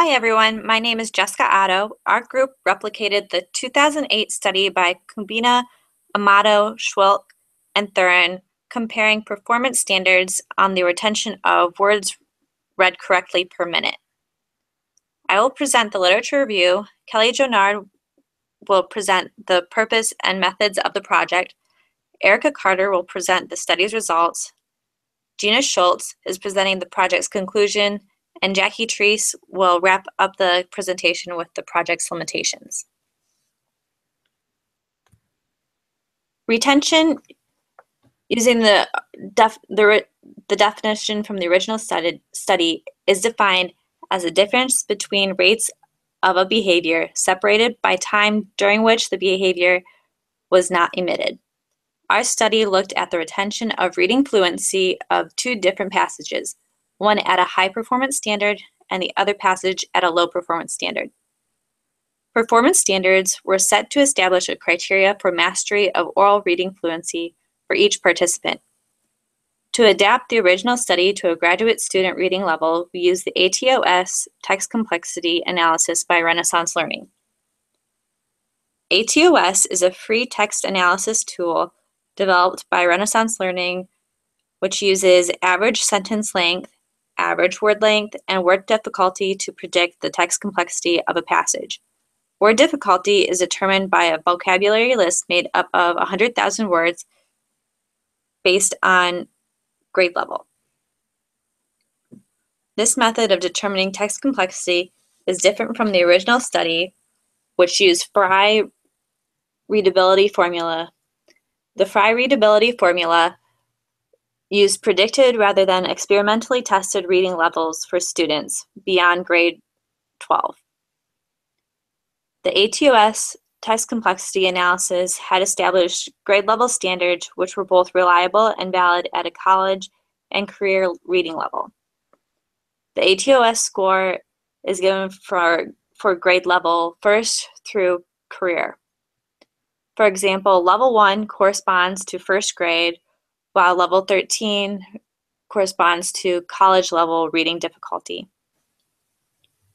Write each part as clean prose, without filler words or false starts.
Hi everyone, my name is Jessica Otto. Our group replicated the 2008 study by Kumbina, Amato, Schwilk, and Thurin comparing performance standards on the retention of words read correctly per minute. I will present the literature review. Kelly Jonard will present the purpose and methods of the project. Erica Carter will present the study's results. Gina Schultz is presenting the project's conclusion, and Jackie Treese will wrap up the presentation with the project's limitations. Retention, using the definition from the original study, is defined as a difference between rates of a behavior separated by time during which the behavior was not emitted. Our study looked at the retention of reading fluency of two different passages, one at a high performance standard and the other passage at a low performance standard. Performance standards were set to establish a criteria for mastery of oral reading fluency for each participant. To adapt the original study to a graduate student reading level, we used the ATOS text complexity analysis by Renaissance Learning. ATOS is a free text analysis tool developed by Renaissance Learning, which uses average sentence length, average word length, and word difficulty to predict the text complexity of a passage. Word difficulty is determined by a vocabulary list made up of 100,000 words based on grade level. This method of determining text complexity is different from the original study, which used Frye readability formula. The Frye readability formula used predicted rather than experimentally tested reading levels for students beyond grade 12. The ATOS text complexity analysis had established grade level standards which were both reliable and valid at a college and career reading level. The ATOS score is given for grade level first through career. For example, level 1 corresponds to first grade, while level 13 corresponds to college level reading difficulty.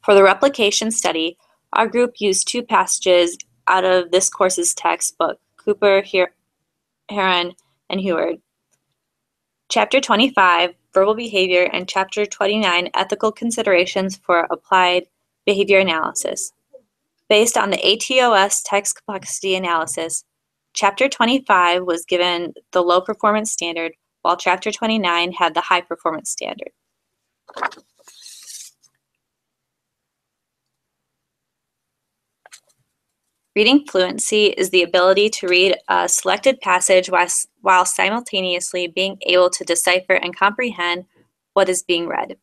For the replication study, our group used two passages out of this course's textbook, Cooper, Heron, and Heward. Chapter 25, Verbal Behavior, and Chapter 29, Ethical Considerations for Applied Behavior Analysis. Based on the ATOS text complexity analysis, Chapter 25 was given the low performance standard, while Chapter 29 had the high performance standard. Reading fluency is the ability to read a selected passage while simultaneously being able to decipher and comprehend what is being read.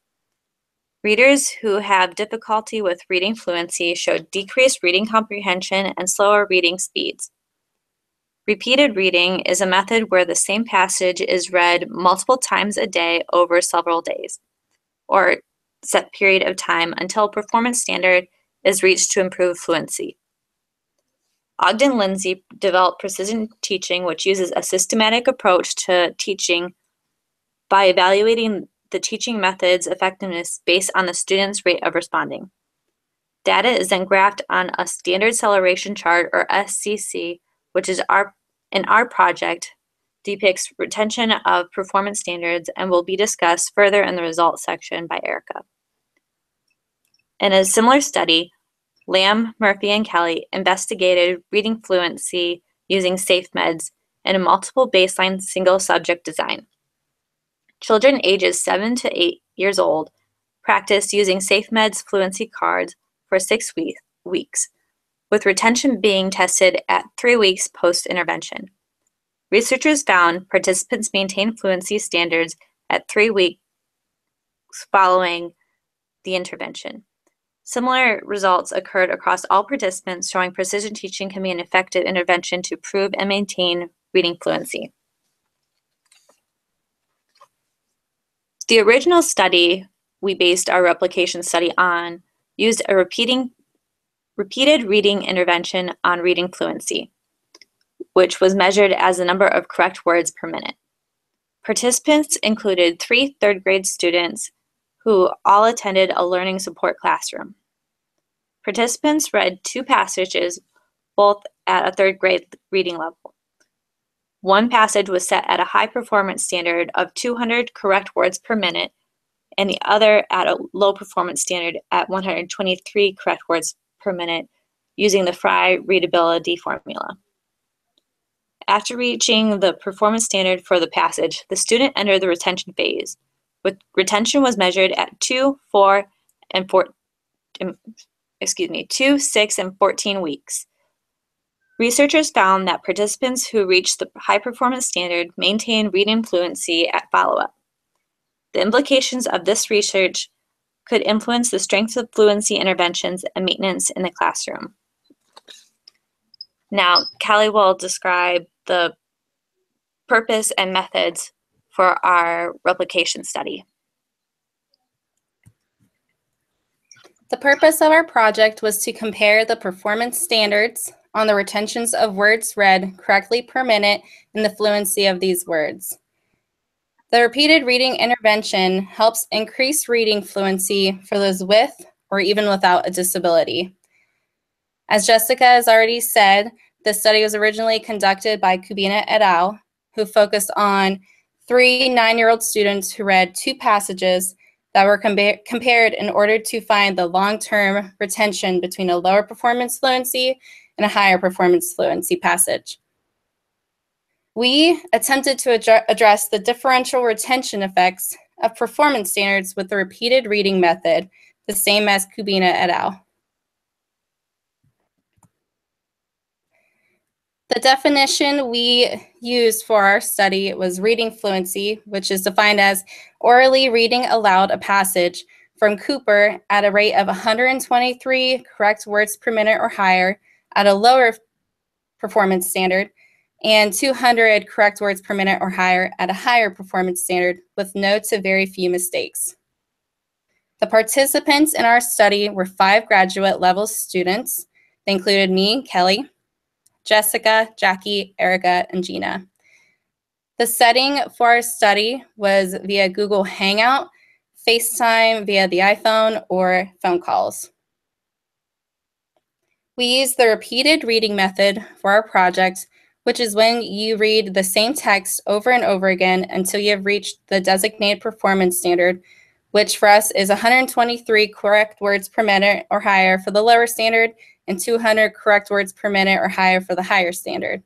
Readers who have difficulty with reading fluency show decreased reading comprehension and slower reading speeds. Repeated reading is a method where the same passage is read multiple times a day over several days, or set period of time until a performance standard is reached to improve fluency. Ogden Lindsay developed precision teaching, which uses a systematic approach to teaching by evaluating the teaching method's effectiveness based on the student's rate of responding. Data is then graphed on a standard acceleration chart, or SCC, which is in our project depicts retention of performance standards and will be discussed further in the results section by Erica. In a similar study, Lamb, Murphy, and Kelly investigated reading fluency using SafeMeds in a multiple baseline single subject design. Children ages 7 to 8 years old practiced using SafeMeds fluency cards for 6 weeks, with retention being tested at 3 weeks post-intervention. Researchers found participants maintained fluency standards at 3 weeks following the intervention. Similar results occurred across all participants, showing precision teaching can be an effective intervention to improve and maintain reading fluency. The original study we based our replication study on used a repeated reading intervention on reading fluency, which was measured as the number of correct words per minute. Participants included 3 third-grade students who all attended a learning support classroom. Participants read 2 passages, both at a 3rd grade reading level. One passage was set at a high performance standard of 200 correct words per minute, and the other at a low performance standard at 123 correct words per minute using the Fry readability formula. After reaching the performance standard for the passage, the student entered the retention phase. Retention was measured at 2, 6, and 14 weeks. Researchers found that participants who reached the high performance standard maintained reading fluency at follow-up. The implications of this research could influence the strength of fluency interventions and maintenance in the classroom. Now, Callie will describe the purpose and methods for our replication study. The purpose of our project was to compare the performance standards on the retentions of words read correctly per minute and the fluency of these words. The repeated reading intervention helps increase reading fluency for those with or even without a disability. As Jessica has already said, this study was originally conducted by Kubina et al., who focused on 3 9-year-old students who read 2 passages that were compared in order to find the long-term retention between a lower performance fluency and a higher performance fluency passage. We attempted to address the differential retention effects of performance standards with the repeated reading method, the same as Kubina et al. The definition we used for our study was reading fluency, which is defined as orally reading aloud a passage from Cooper at a rate of 123 correct words per minute or higher at a lower performance standard, and 200 correct words per minute or higher at a higher performance standard with no to very few mistakes. The participants in our study were 5 graduate level students. They included me, Kelly, Jessica, Jackie, Erica, and Gina. The setting for our study was via Google Hangout, FaceTime via the iPhone, or phone calls. We used the repeated reading method for our project, which is when you read the same text over and over again until you have reached the designated performance standard, which for us is 123 correct words per minute or higher for the lower standard and 200 correct words per minute or higher for the higher standard.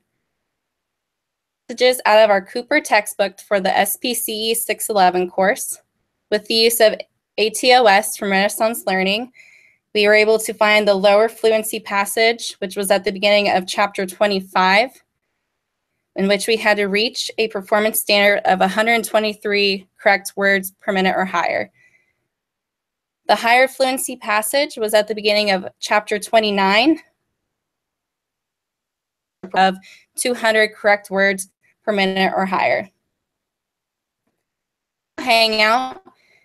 Passages out of our Cooper textbook for the SPCE 611 course. With the use of ATOS from Renaissance Learning, we were able to find the lower fluency passage, which was at the beginning of chapter 25, in which we had to reach a performance standard of 123 correct words per minute or higher. The higher fluency passage was at the beginning of chapter 29 of 200 correct words per minute or higher. Hangout,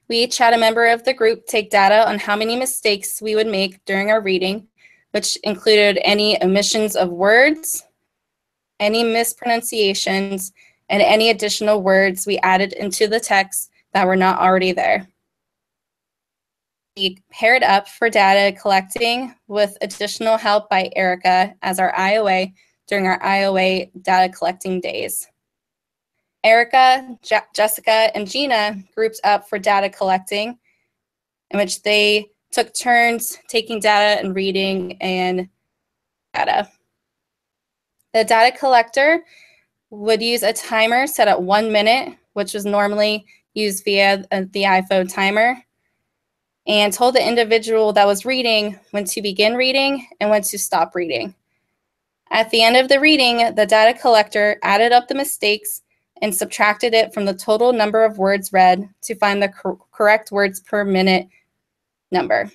we each had a member of the group take data on how many mistakes we would make during our reading, which included any omissions of words, any mispronunciations, and any additional words we added into the text that were not already there. We paired up for data collecting with additional help by Erica as our IOA during our IOA data collecting days. Erica, Jessica, and Gina grouped up for data collecting, in which they took turns taking data and reading and data. The data collector would use a timer set at 1 minute, which was normally used via the iPhone timer, and told the individual that was reading when to begin reading and when to stop reading. At the end of the reading, the data collector added up the mistakes and subtracted it from the total number of words read to find the correct words per minute number.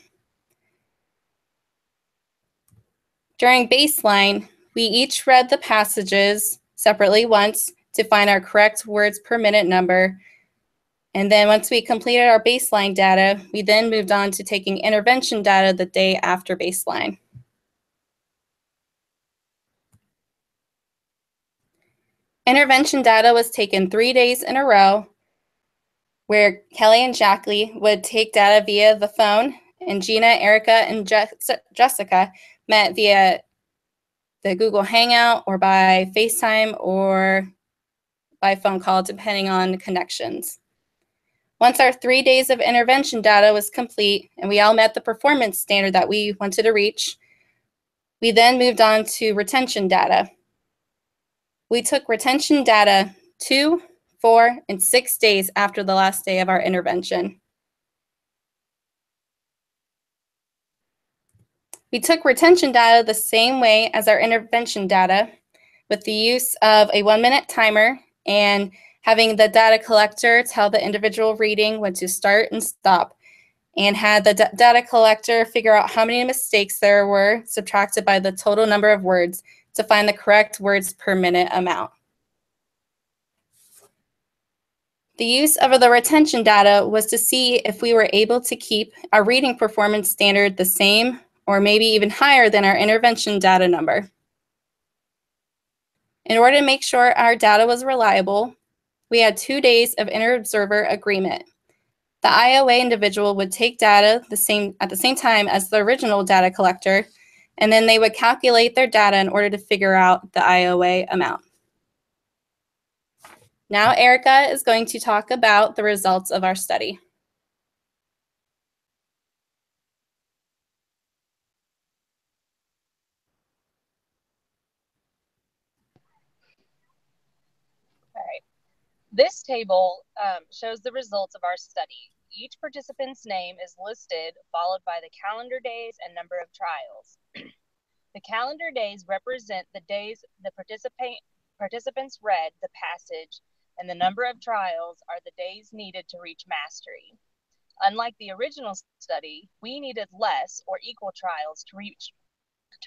During baseline, we each read the passages separately once to find our correct words per minute number. And then once we completed our baseline data, we then moved on to taking intervention data the day after baseline. Intervention data was taken 3 days in a row, where Kelly and Jackie would take data via the phone and Gina, Erica, and Jessica met via the Google Hangout or by FaceTime or by phone call, depending on connections. Once our 3 days of intervention data was complete and we all met the performance standard that we wanted to reach, we then moved on to retention data. We took retention data 2, 4, and 6 days after the last day of our intervention. We took retention data the same way as our intervention data, with the use of a 1-minute timer and having the data collector tell the individual reading when to start and stop, and had the data collector figure out how many mistakes there were subtracted by the total number of words to find the correct words per minute amount. The use of the retention data was to see if we were able to keep our reading performance standard the same or maybe even higher than our intervention data number. In order to make sure our data was reliable, we had 2 days of inter-observer agreement. The IOA individual would take data at the same time as the original data collector, and then they would calculate their data in order to figure out the IOA amount. Now Erica is going to talk about the results of our study. All right. This table shows the results of our study. Each participant's name is listed, followed by the calendar days and number of trials. The calendar days represent the days the participants read the passage, and the number of trials are the days needed to reach mastery. Unlike the original study, we needed less or equal trials to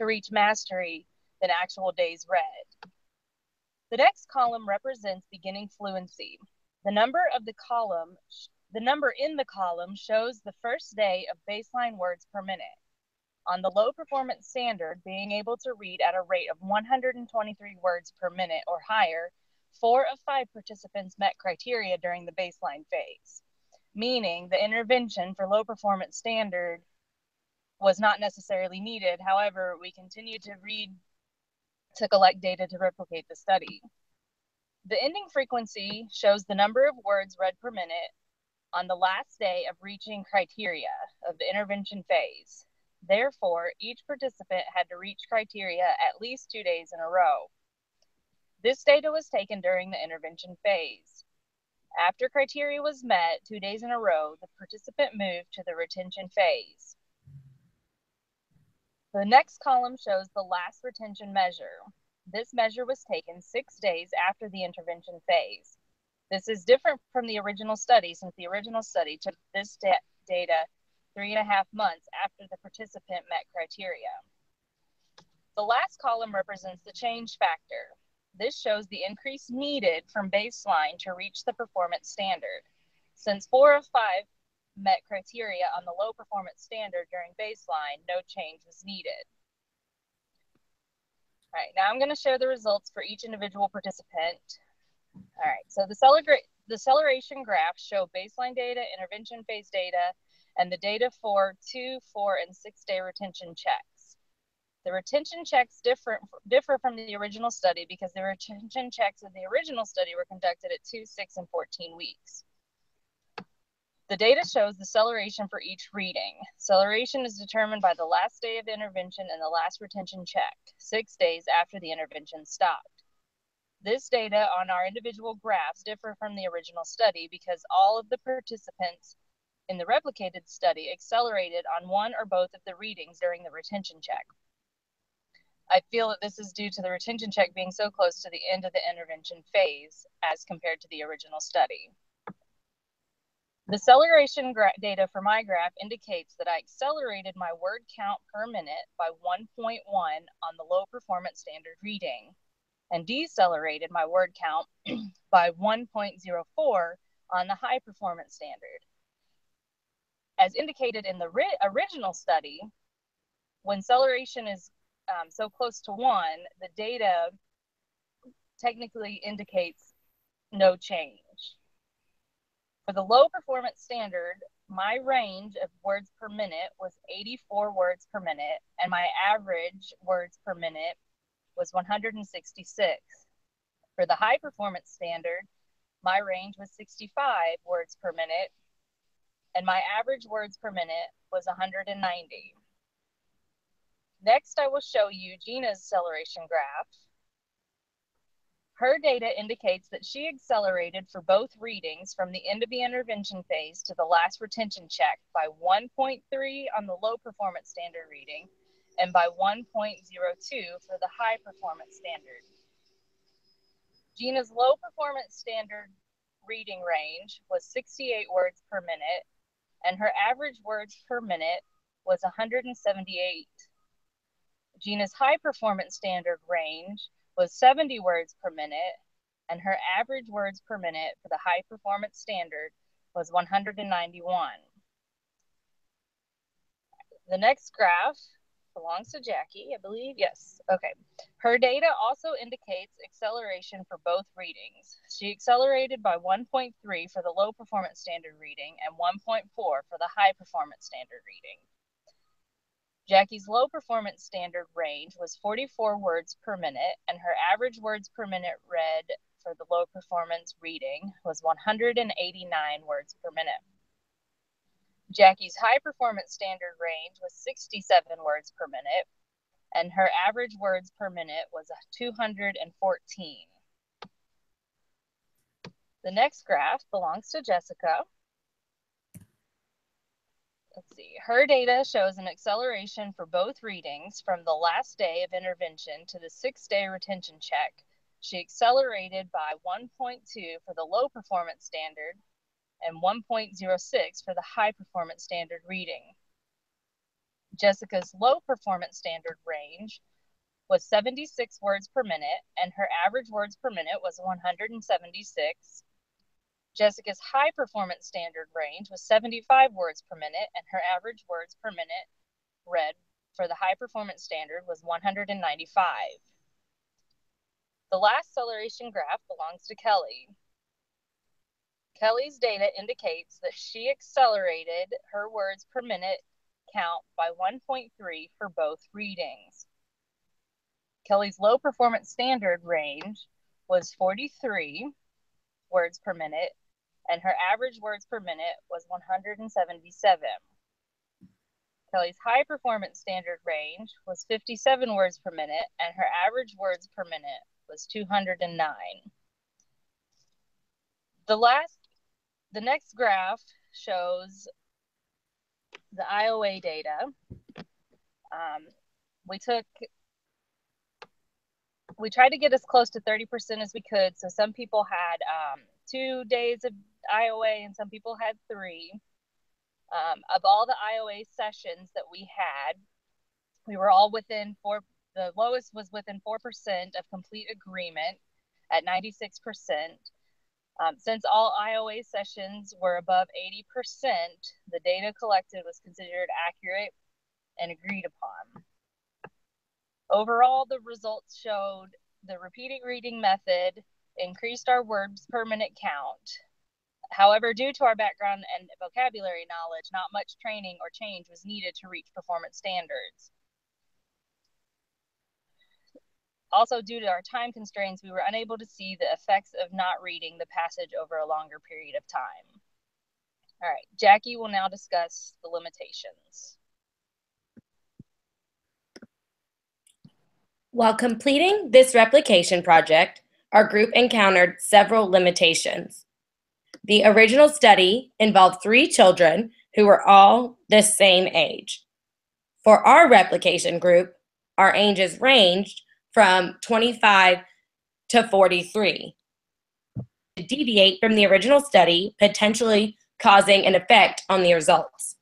reach mastery than actual days read. The next column represents beginning fluency. The number in the column shows the first day of baseline words per minute. On the low performance standard, being able to read at a rate of 123 words per minute or higher, 4 of 5 participants met criteria during the baseline phase, meaning the intervention for low performance standard was not necessarily needed. However, we continued to read to collect data to replicate the study. The ending frequency shows the number of words read per minute on the last day of reaching criteria of the intervention phase. Therefore, each participant had to reach criteria at least 2 days in a row. This data was taken during the intervention phase. After criteria was met 2 days in a row, the participant moved to the retention phase. The next column shows the last retention measure. This measure was taken 6 days after the intervention phase. This is different from the original study, since the original study took this data 3.5 months after the participant met criteria. The last column represents the change factor. This shows the increase needed from baseline to reach the performance standard. Since 4 of 5 met criteria on the low performance standard during baseline, no change was needed. All right, now I'm going to share the results for each individual participant. All right, so the acceleration graphs show baseline data, intervention phase data, and the data for 2, 4, and 6 day retention checks. The retention checks differ from the original study because the retention checks in the original study were conducted at 2, 6, and 14 weeks. The data shows the acceleration for each reading. Acceleration is determined by the last day of the intervention and the last retention check, 6 days after the intervention stopped. This data on our individual graphs differ from the original study because all of the participants in the replicated study accelerated on one or both of the readings during the retention check. I feel that this is due to the retention check being so close to the end of the intervention phase as compared to the original study. The acceleration data for my graph indicates that I accelerated my word count per minute by 1.1 on the low performance standard reading and decelerated my word count by 1.04 on the high performance standard. As indicated in the original study, when acceleration is so close to 1, the data technically indicates no change. For the low performance standard, my range of words per minute was 84 words per minute, and my average words per minute was 166. For the high performance standard, my range was 65 words per minute, and my average words per minute was 190. Next, I will show you Gina's acceleration graph. Her data indicates that she accelerated for both readings from the end of the intervention phase to the last retention check by 1.3 on the low performance standard reading and by 1.02 for the high performance standard. Gina's low performance standard reading range was 68 words per minute, and her average words per minute was 178. Gina's high performance standard range was 70 words per minute, and her average words per minute for the high performance standard was 191. The next graph belongs to Jackie, I believe. Yes, okay. Her data also indicates acceleration for both readings. She accelerated by 1.3 for the low performance standard reading and 1.4 for the high performance standard reading. Jackie's low performance standard range was 44 words per minute, and her average words per minute read for the low performance reading was 189 words per minute. Jackie's high performance standard range was 67 words per minute, and her average words per minute was 214. The next graph belongs to Jessica. Let's see, her data shows an acceleration for both readings from the last day of intervention to the 6-day retention check. She accelerated by 1.2 for the low performance standard and 1.06 for the high performance standard reading. Jessica's low performance standard range was 76 words per minute, and her average words per minute was 176. Jessica's high performance standard range was 75 words per minute, and her average words per minute read for the high performance standard was 195. The last acceleration graph belongs to Kelly. Kelly's data indicates that she accelerated her words per minute count by 1.3 for both readings. Kelly's low performance standard range was 43 words per minute, and her average words per minute was 177. Kelly's high performance standard range was 57 words per minute, and her average words per minute was 209. The next graph shows the IOA data. We tried to get as close to 30% as we could. So some people had 2 days of IOA and some people had 3. Of all the IOA sessions that we had, we were all within 4. The lowest was within 4% of complete agreement at 96%. Since all IOA sessions were above 80%, the data collected was considered accurate and agreed upon. Overall, the results showed the repeating reading method increased our words per minute count. However, due to our background and vocabulary knowledge, not much training or change was needed to reach performance standards. Also, due to our time constraints, we were unable to see the effects of not reading the passage over a longer period of time. All right, Jackie will now discuss the limitations. While completing this replication project, our group encountered several limitations. The original study involved 3 children who were all the same age. For our replication group, our ages ranged from 25 to 43. To deviate from the original study, potentially causing an effect on the results.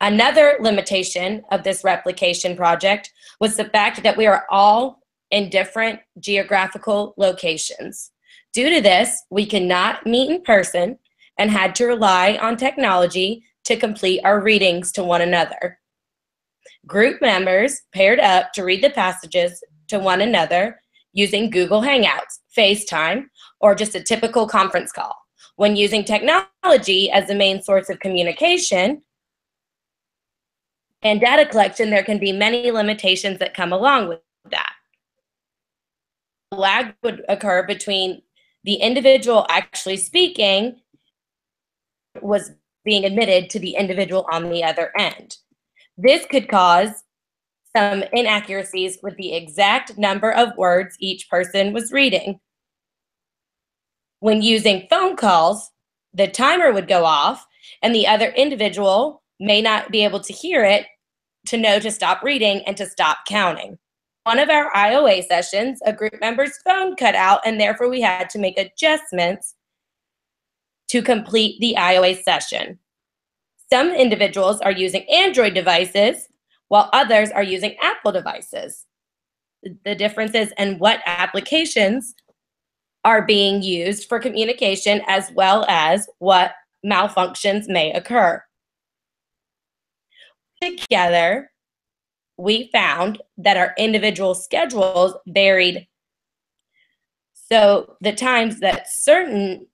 Another limitation of this replication project was the fact that we are all in different geographical locations. Due to this, we could not meet in person and had to rely on technology to complete our readings to one another. Group members paired up to read the passages to one another using Google Hangouts, FaceTime, or just a typical conference call, When using technology as the main source of communication and data collection, there can be many limitations that come along with that. A lag would occur between the individual actually speaking was being admitted to the individual on the other end. This could cause some inaccuracies with the exact number of words each person was reading. When using phone calls, the timer would go off and the other individual may not be able to hear it to know to stop reading and to stop counting. One of our IOA sessions, a group member's phone cut out, and therefore we had to make adjustments to complete the IOA session. Some individuals are using Android devices, while others are using Apple devices. The differences in what applications are being used for communication, as well as what malfunctions may occur. Together, we found that our individual schedules varied. So the times that certain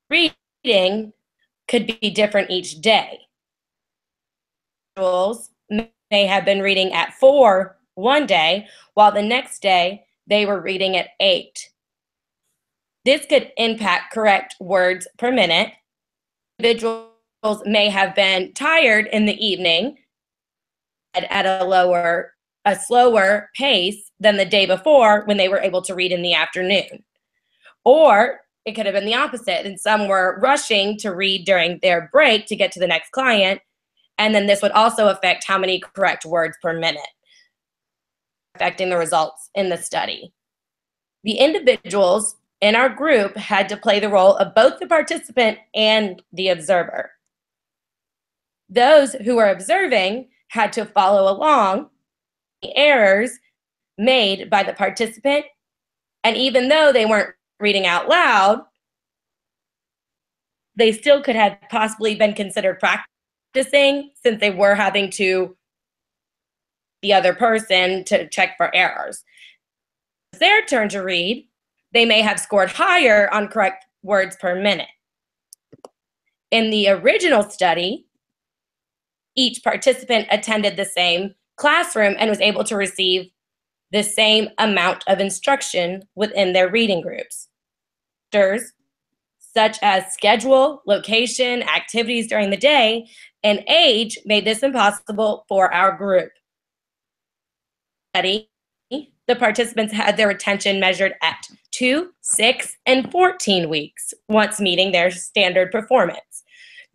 reading could be different each day. Individuals may have been reading at 4 one day, while the next day they were reading at 8. This could impact correct words per minute. Individuals may have been tired in the evening at a slower pace than the day before when they were able to read in the afternoon. Or it could have been the opposite, and some were rushing to read during their break to get to the next client, and then this would also affect how many correct words per minute, affecting the results in the study. The individuals in our group had to play the role of both the participant and the observer. Those who were observing had to follow along the errors made by the participant, and even though they weren't reading out loud, they still could have possibly been considered practicing, since they were having to the other person to check for errors. It's their turn to read. They may have scored higher on correct words per minute. In the original study, each participant attended the same classroom and was able to receive the same amount of instruction within their reading groups. Factors such as schedule, location, activities during the day, and age made this impossible for our group. The participants had their attention measured at 2, 6, and 14 weeks once meeting their standard performance.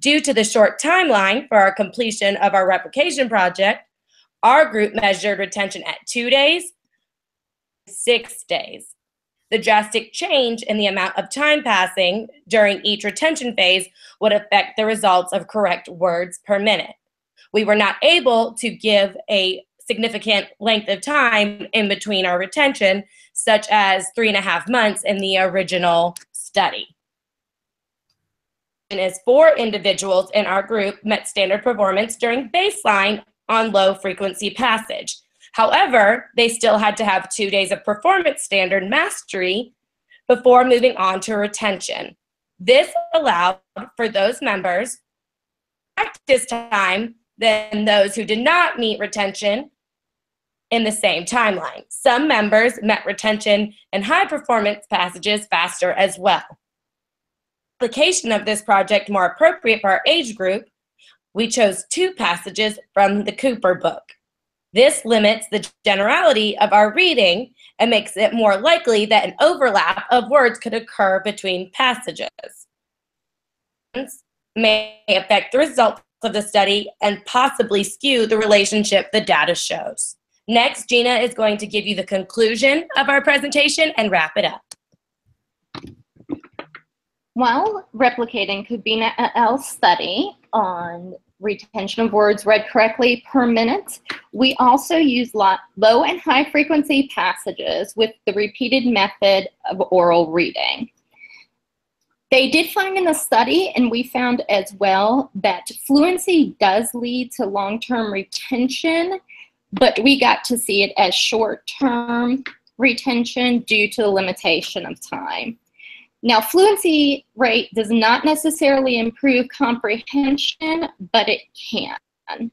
Due to the short timeline for our completion of our replication project, our group measured retention at 2 days, 6 days. The drastic change in the amount of time passing during each retention phase would affect the results of correct words per minute. We were not able to give a significant length of time in between our retention, such as 3.5 months in the original study. And as 4 individuals in our group met standard performance during baseline on low frequency passage. However, they still had to have 2 days of performance standard mastery before moving on to retention. This allowed for those members practice time than those who did not meet retention in the same timeline. Some members met retention and high performance passages faster as well. Application of this project more appropriate for our age group, we chose 2 passages from the Cooper book. This limits the generality of our reading and makes it more likely that an overlap of words could occur between passages. This may affect the results of the study and possibly skew the relationship the data shows. Next, Gina is going to give you the conclusion of our presentation and wrap it up. While replicating Kubina et al.'s study on retention of words read correctly per minute, we also use low and high frequency passages with the repeated method of oral reading. They did find in the study, and we found as well, that fluency does lead to long-term retention, but we got to see it as short-term retention due to the limitation of time. Now, fluency rate does not necessarily improve comprehension, but it can.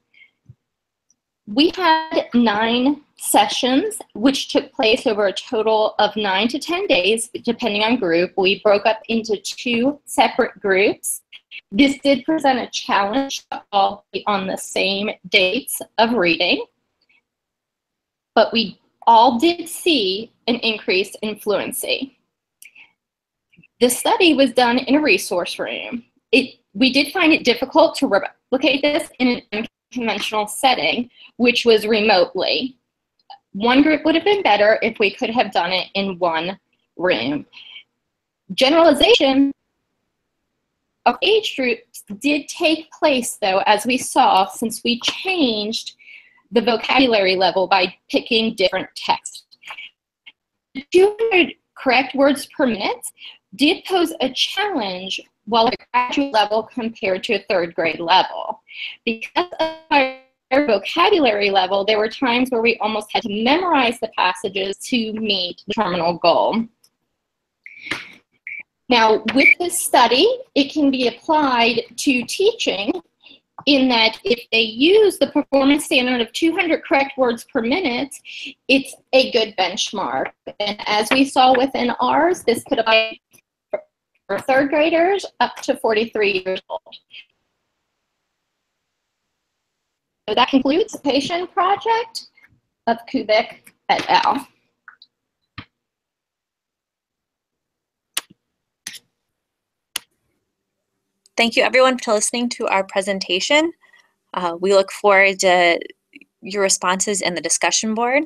We had 9 sessions, which took place over a total of 9 to 10 days, depending on group. We broke up into 2 separate groups. This did present a challenge to all be on the same dates of reading, but we all did see an increase in fluency. The study was done in a resource room. We did find it difficult to replicate this in an unconventional setting, which was remotely. One group would have been better if we could have done it in one room. Generalization of age groups did take place, though, as we saw, since we changed the vocabulary level by picking different text. 200 correct words per minute did pose a challenge while at a graduate level compared to a 3rd grade level. Because of our vocabulary level, there were times where we almost had to memorize the passages to meet the terminal goal. Now, with this study, it can be applied to teaching in that if they use the performance standard of 200 correct words per minute, it's a good benchmark. And as we saw within ours, this could apply for 3rd graders up to 43 years old. So that concludes the patient project of Kubik et al. Thank you everyone for listening to our presentation. We look forward to your responses in the discussion board.